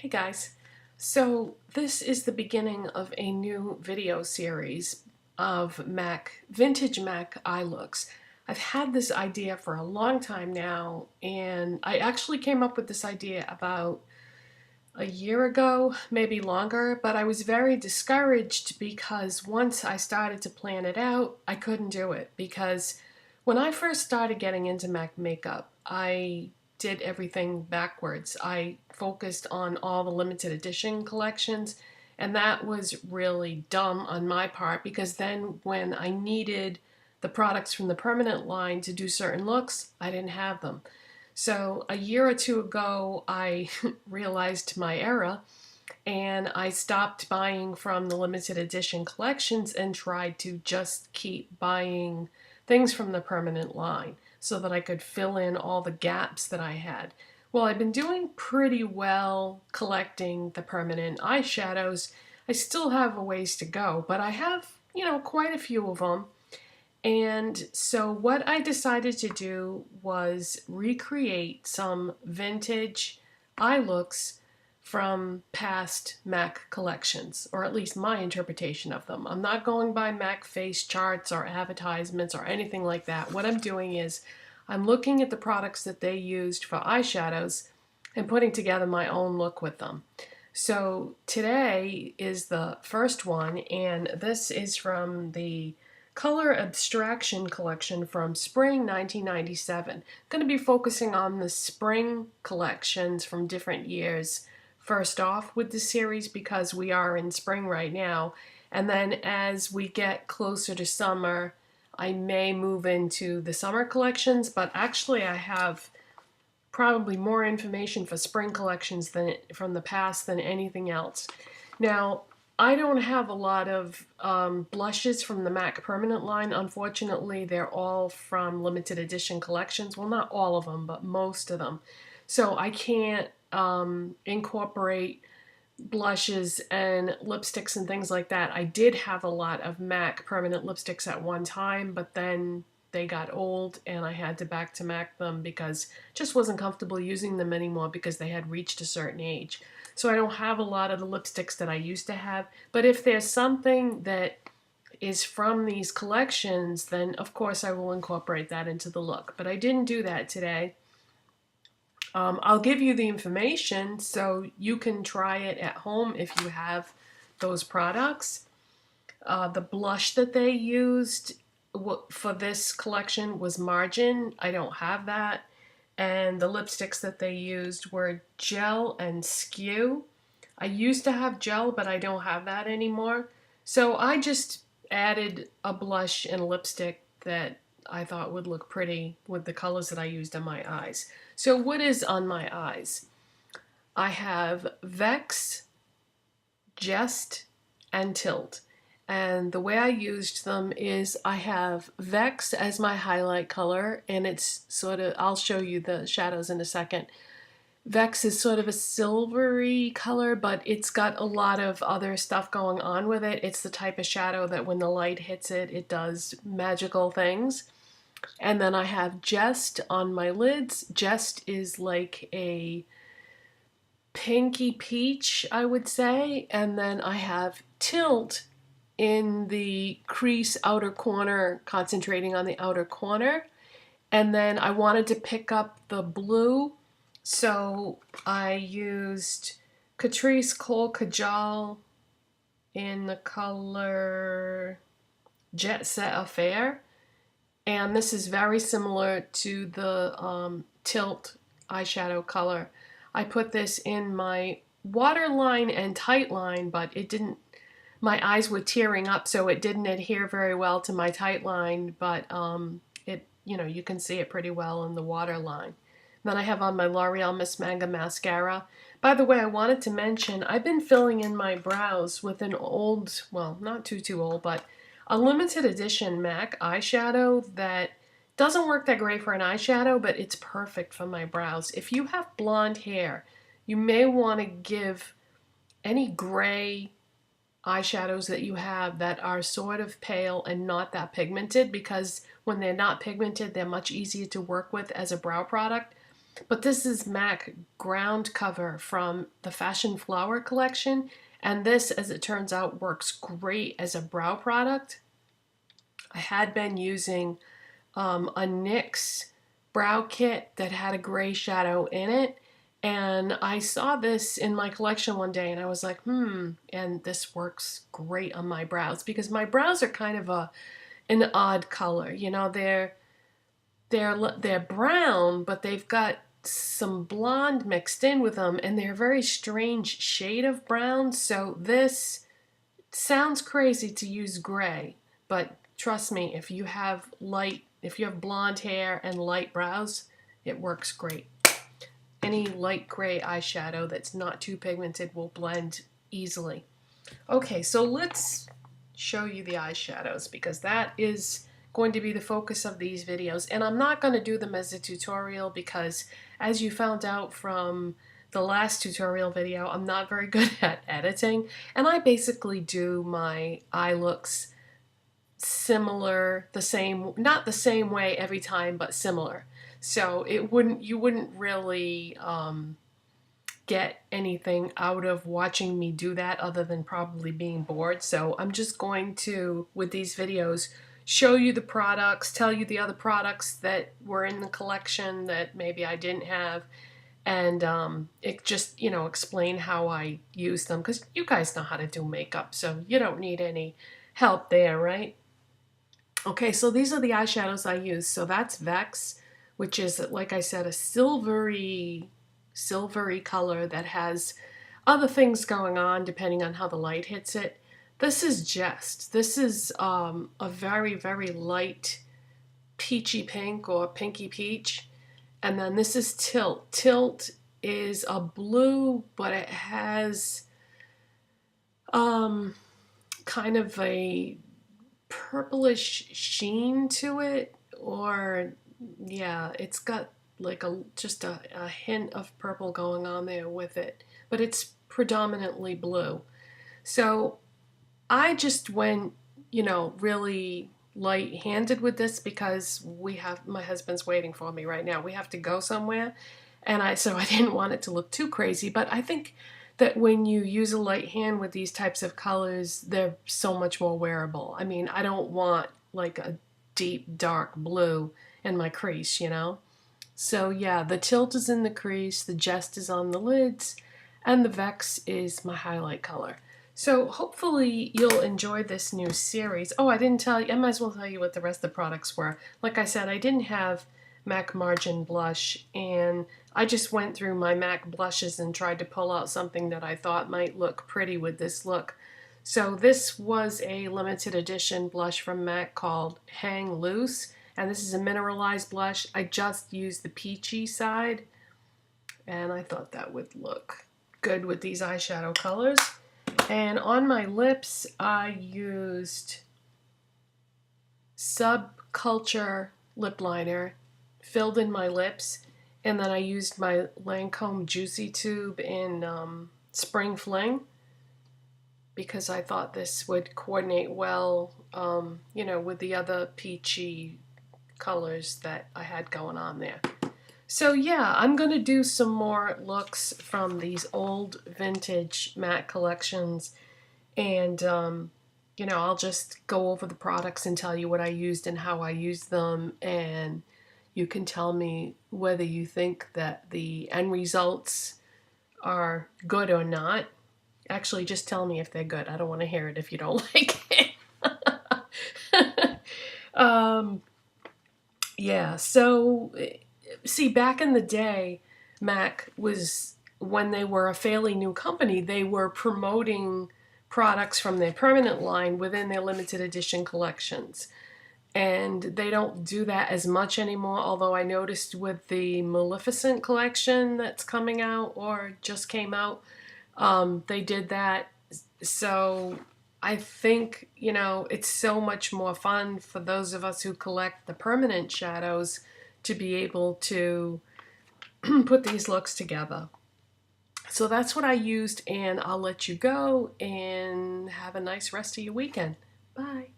Hey guys, so this is the beginning of a new video series of vintage Mac eye looks. I've had this idea for a long time now, and I actually came up with this idea about a year ago, maybe longer, but I was very discouraged because once I started to plan it out, I couldn't do it because when I first started getting into MAC makeup, I did everything backwards. I focused on all the limited edition collections, and that was really dumb on my part because then when I needed the products from the permanent line to do certain looks, I didn't have them. So a year or two ago, I realized my error and I stopped buying from the limited edition collections and tried to just keep buying things from the permanent line so that I could fill in all the gaps that I had. Well, I've been doing pretty well collecting the permanent eyeshadows. I still have a ways to go, but I have, quite a few of them. And so what I decided to do was recreate some vintage eye looks from past MAC collections, or at least my interpretation of them. I'm not going by MAC face charts or advertisements or anything like that. What I'm doing is I'm looking at the products that they used for eyeshadows and putting together my own look with them. So today is the first one, and this is from the Color Abstraction collection from spring 1997. I'm going to be focusing on the spring collections from different years first off with the series because we are in spring right now. And then as we get closer to summer, I may move into the summer collections, but actually I have probably more information for spring collections than from the past than anything else. Now, I don't have a lot of blushes from the MAC permanent line. Unfortunately, they're all from limited edition collections. Well, not all of them, but most of them. So I can't incorporate blushes and lipsticks and things like that. I did have a lot of MAC permanent lipsticks at one time, but then they got old and I had to back to MAC them because I just wasn't comfortable using them anymore because they had reached a certain age. So I don't have a lot of the lipsticks that I used to have, but if there's something that is from these collections, then of course I will incorporate that into the look. But I didn't do that today. I'll give you the information so you can try it at home if you have those products. The blush that they used for this collection was Margin. I don't have that. And the lipsticks that they used were Gel and Skew. I used to have Gel, but I don't have that anymore. So I just added a blush and lipstick that I thought would look pretty with the colors that I used on my eyes. So what is on my eyes? I have Vex, Jest, and Tilt. And the way I used them is I have Vex as my highlight color, and it's sort of, I'll show you the shadows in a second. Vex is sort of a silvery color, but it's got a lot of other stuff going on with it. It's the type of shadow that when the light hits it, it does magical things. And then I have Jest on my lids. Jest is like a pinky peach, I would say. And then I have Tilt in the crease outer corner, concentrating on the outer corner. And then I wanted to pick up the blue, so I used Catrice Kohl Kajal in the color Jet Set Affair. And this is very similar to the Tilt eyeshadow color. I put this in my waterline and tight line, but it didn't, my eyes were tearing up, so it didn't adhere very well to my tight line, but you can see it pretty well in the waterline. Then I have on my L'Oreal Miss Manga mascara. By the way, I wanted to mention, I've been filling in my brows with an old, well, not too old, but a limited edition MAC eyeshadow that doesn't work that great for an eyeshadow, but it's perfect for my brows. If you have blonde hair, you may want to give any gray eyeshadows that you have that are sort of pale and not that pigmented, because when they're not pigmented, they're much easier to work with as a brow product. But this is MAC Ground Cover from the Fashion Flower collection. And this, as it turns out, works great as a brow product. I had been using a NYX brow kit that had a gray shadow in it. And I saw this in my collection one day and I was like, and this works great on my brows because my brows are kind of an odd color. You know, they're brown, but they've got some blonde mixed in with them, and they're a very strange shade of brown. So this sounds crazy to use gray, but trust me, if you have blonde hair and light brows, it works great. Any light gray eyeshadow that's not too pigmented will blend easily. Okay, so let's show you the eyeshadows because that is going to be the focus of these videos. And I'm not going to do them as a tutorial because, as you found out from the last tutorial video, I'm not very good at editing. And I basically do my eye looks similar, not the same way every time, but similar. So you wouldn't really get anything out of watching me do that other than probably being bored. So I'm just going to, with these videos, show you the products, tell you the other products that were in the collection that maybe I didn't have, and it just, explain how I use them, because you guys know how to do makeup, so you don't need any help there, right? Okay, so these are the eyeshadows I use. So that's Vex, which is, like I said, a silvery color that has other things going on depending on how the light hits it. This is Jest. This is a very, very light peachy pink or pinky peach. And then this is Tilt. Tilt is a blue, but it has kind of a purplish sheen to it, or yeah, it's got like just a hint of purple going on there with it, but it's predominantly blue. So I just went, really light-handed with this because my husband's waiting for me right now. We have to go somewhere, and so I didn't want it to look too crazy, but I think that when you use a light hand with these types of colors, they're so much more wearable. I mean, I don't want like a deep dark blue in my crease, So yeah, the Tilt is in the crease, the Jest is on the lids, and the Vex is my highlight color. So hopefully you'll enjoy this new series. Oh, I didn't tell you, I might as well tell you what the rest of the products were. Like I said, I didn't have MAC Margin Blush, and I just went through my MAC blushes and tried to pull out something that I thought might look pretty with this look. So this was a limited edition blush from MAC called Hang Loose, and this is a mineralized blush. I just used the peachy side, and I thought that would look good with these eyeshadow colors. And on my lips, I used Subculture lip liner, filled in my lips, and then I used my Lancome Juicy Tube in Spring Fling because I thought this would coordinate well, with the other peachy colors that I had going on there. So yeah, I'm going to do some more looks from these old vintage MAC collections, and I'll just go over the products and tell you what I used and how I used them, and you can tell me whether you think that the end results are good or not. Actually, just tell me if they're good. I don't want to hear it if you don't like it. Yeah, so see, back in the day, MAC was, when they were a fairly new company, they were promoting products from their permanent line within their limited edition collections. And they don't do that as much anymore, although I noticed with the Maleficent collection that's coming out or just came out, they did that. So I think, it's so much more fun for those of us who collect the permanent shadows to be able to put these looks together. So that's what I used, and I'll let you go and have a nice rest of your weekend. Bye.